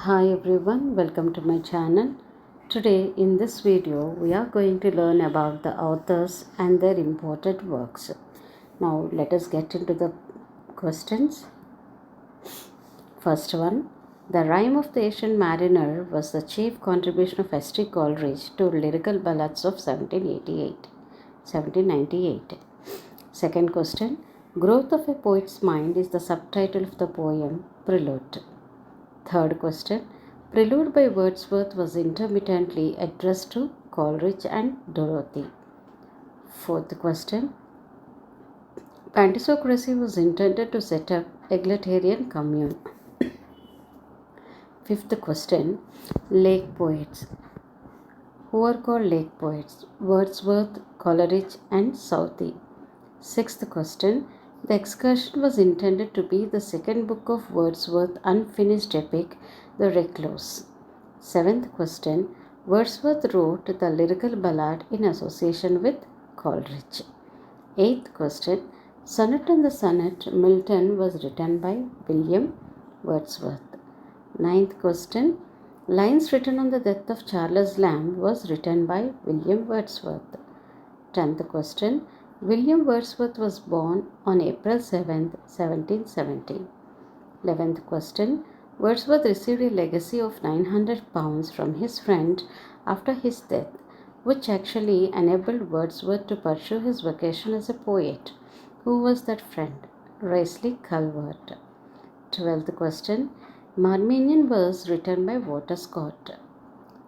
Hi everyone, welcome to my channel. Today in this video we are going to learn about the authors and their important works. Now let us get into the questions. First one, the Rime of the Ancient Mariner was the chief contribution of S.T. Coleridge to lyrical ballads of 1798. Second question, Growth of a Poet's Mind is the subtitle of the poem Prelude. Third question, Prelude by Wordsworth was intermittently addressed to Coleridge and Dorothy. Fourth question, Pantisocracy was intended to set up egalitarian commune. Fifth question, Lake Poets. Who are called Lake Poets? Wordsworth, Coleridge and Southey. Sixth question, The Excursion was intended to be the second book of Wordsworth's unfinished epic, The Recluse. Seventh question, Wordsworth wrote the lyrical ballad in association with Coleridge. Eighth question, Sonnet on the Sonnet, Milton was written by William Wordsworth. Ninth question, Lines written on the death of Charles Lamb was written by William Wordsworth. 10th question, William Wordsworth was born on April 7, 1770. 11th question, Wordsworth received a legacy of £900 from his friend after his death, which actually enabled Wordsworth to pursue his vocation as a poet. Who was that friend? Raleigh Calvert. 12th question, Marmion was written by Walter Scott.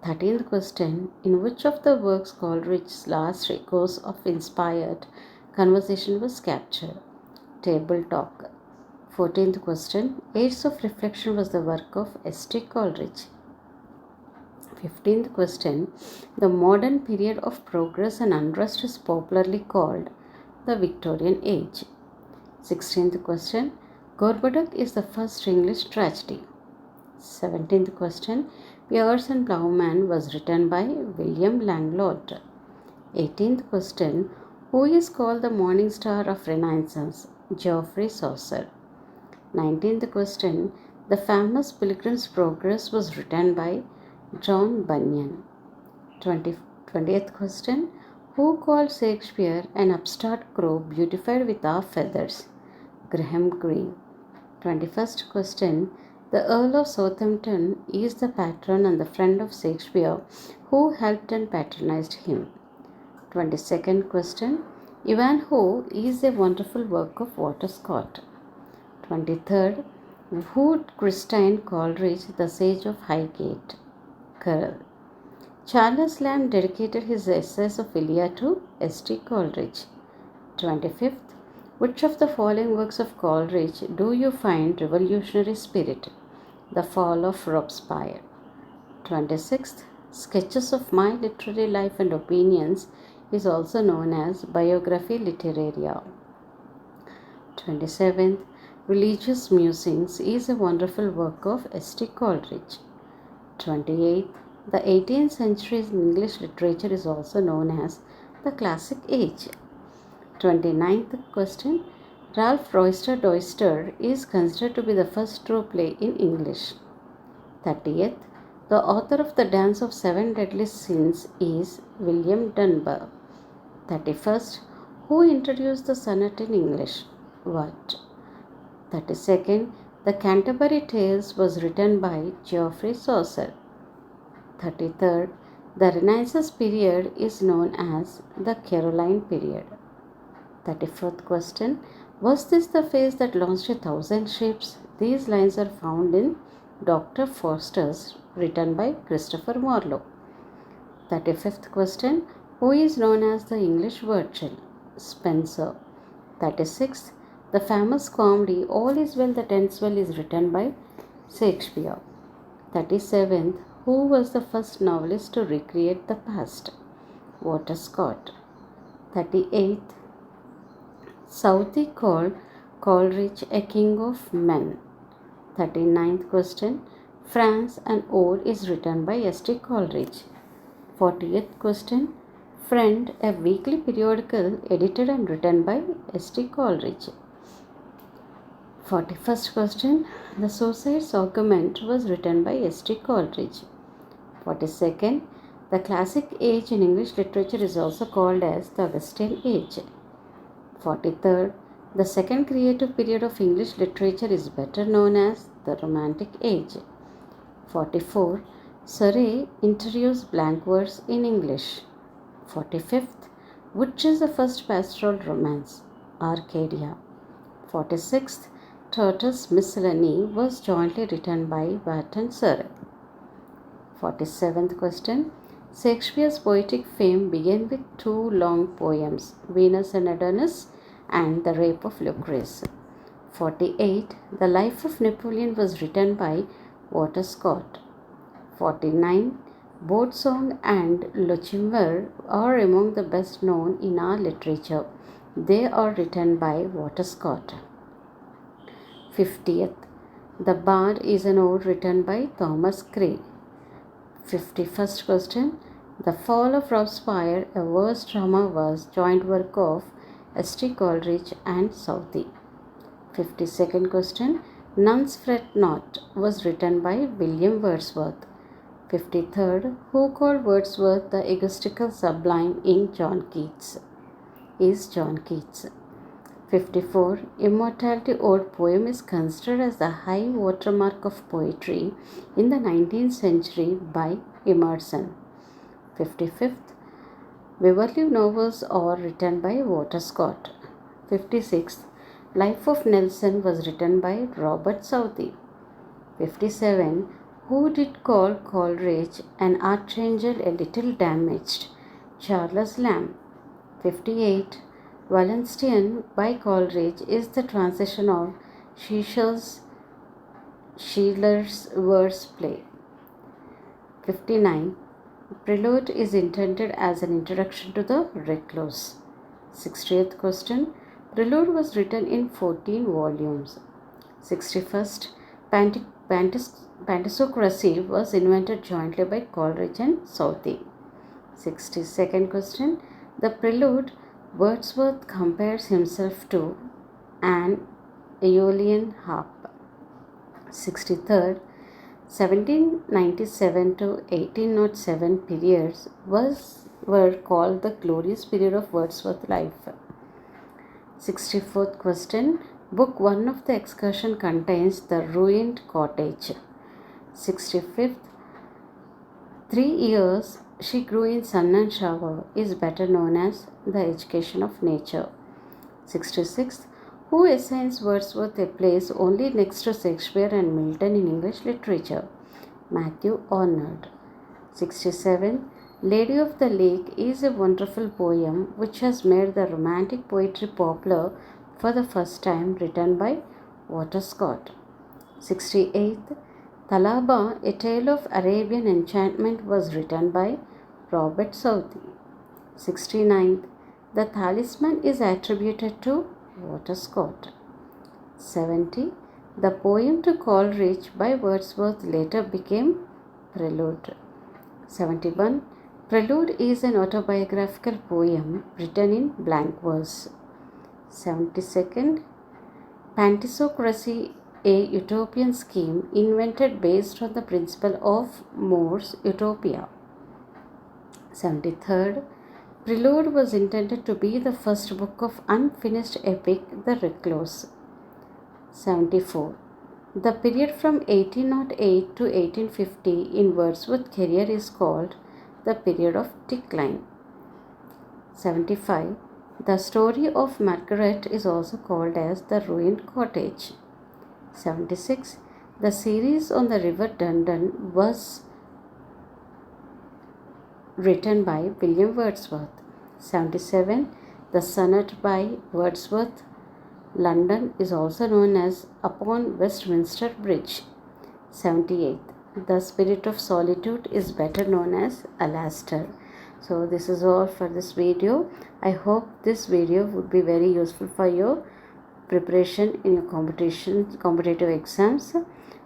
13th question, in which of the works Coleridge's last echoes of inspired conversation was captured? Table Talk. 14th question, Aids of Reflection was the work of S.T. Coleridge. 15th question, the modern period of progress and unrest is popularly called the Victorian Age. 16th question, Gorboduc is the first English tragedy. 17th question, Piers and Plowman was written by William Langlord. 18th question, who is called the morning star of Renaissance? Geoffrey Chaucer. 19th question, the famous Pilgrim's Progress was written by John Bunyan. 20th question, who called Shakespeare an upstart crow beautified with our feathers? Graham Greene. 21st question, the Earl of Southampton is the patron and the friend of Shakespeare who helped and patronized him. 22nd question, Ivanhoe is a wonderful work of Walter Scott. 23rd, who christened Coleridge the Sage of Highgate? Carroll. Charles Lamb dedicated his essays of Iliad to S.T. Coleridge. 25th, which of the following works of Coleridge do you find revolutionary spirit? The Fall of Robespierre. 26th, Sketches of My Literary Life and Opinions is also known as Biography Literaria. 27th, Religious Musings is a wonderful work of S.T. Coleridge. 28th, the 18th century English literature is also known as the Classic Age. 29th question, Ralph Roister Doister is considered to be the first true play in English. 30th, the author of The Dance of Seven Deadly Sins is William Dunbar. 31st, who introduced the sonnet in English? Watt. 32nd, the Canterbury Tales was written by Geoffrey Chaucer. 33rd, the Renaissance period is known as the Caroline period. 34th question, was this the face that launched 1,000 ships? These lines are found in Dr. Faustus, written by Christopher Marlowe. 35th question, who is known as the English Virgil? Spenser. 36th, the famous comedy All is Well That Ends Well is written by Shakespeare. 37th, who was the first novelist to recreate the past? Walter Scott. 38th, Southey called Coleridge a king of men. 39th question, France an Ode is written by S.T. Coleridge. 40th question, Friend, a weekly periodical edited and written by S.T. Coleridge. 41st question. The Suicide's Argument was written by S.T. Coleridge. 42nd. The classic age in English literature is also called as the Augustan age. 43rd. The second creative period of English literature is better known as the Romantic age. 44. Surrey introduced blank verse in English. 45th. Which is the first pastoral romance? Arcadia. 46th. Turtle's Miscellany was jointly written by Watt and Surrey. 47th question. Shakespeare's poetic fame began with two long poems, Venus and Adonis and The Rape of Lucrece. 48. The Life of Napoleon was written by Walter Scott. 49. Boat Song and Lochimber are among the best known in our literature. They are written by Walter Scott. 50th. The Bard is an ode written by Thomas Gray. 51st question. The Fall of Robespierre, a verse drama, was joint work of S.T. Coleridge and Southey. 52nd question. Nuns Fret Not was written by William Wordsworth. 53rd. Who called Wordsworth the egotistical sublime in John Keats? Is John Keats. 54. Immortality Ode poem is considered as the high watermark of poetry in the 19th century by Emerson. 55th. Beverley novels are written by Walter Scott. 56th. Life of Nelson was written by Robert Southey. 57. Who did call Coleridge an archangel a little damaged? Charles Lamb. 58. Wallenstein by Coleridge is the translation of Schiller's verse play. 59. Prelude is intended as an introduction to the Recluse. 60th question. Prelude was written in 14 volumes. 61st. Pantisocracy was invented jointly by Coleridge and Southey. 62nd question. The Prelude, Wordsworth compares himself to an Aeolian harp. 63rd. 1797 to 1807 periods were called the glorious period of Wordsworth's life. 64th question. Book 1 of the excursion contains the ruined cottage. 65th. 3 years she grew in sun and shower is better known as the education of nature. 66th. Who assigns Wordsworth a place only next to Shakespeare and Milton in English literature? Matthew Arnold. 67. Lady of the Lake is a wonderful poem which has made the romantic poetry popular for the first time, written by Walter Scott. 68th. Thalaba, a tale of Arabian enchantment, was written by Robert Southey. 69th. The Talisman is attributed to Walter Scott. 70. The poem to Coleridge by Wordsworth later became Prelude. 71. Prelude is an autobiographical poem written in blank verse. 72nd. Pantisocracy, a utopian scheme invented based on the principle of More's Utopia. 73rd. Prelude was intended to be the first book of unfinished epic The Recluse. 74. The period from 1808 to 1850 in Wordsworth's career is called the period of decline. 75. The story of Margaret is also called as the ruined cottage. 76. The series on the River Dundon was written by William Wordsworth. 77. The sonnet by Wordsworth, London, is also known as Upon Westminster Bridge. 78. The Spirit of Solitude is better known as Alastor. So this is all for this video. I hope this video would be very useful for your preparation in your competitive exams.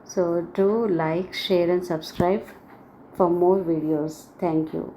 So do like, share and subscribe for more videos. Thank you.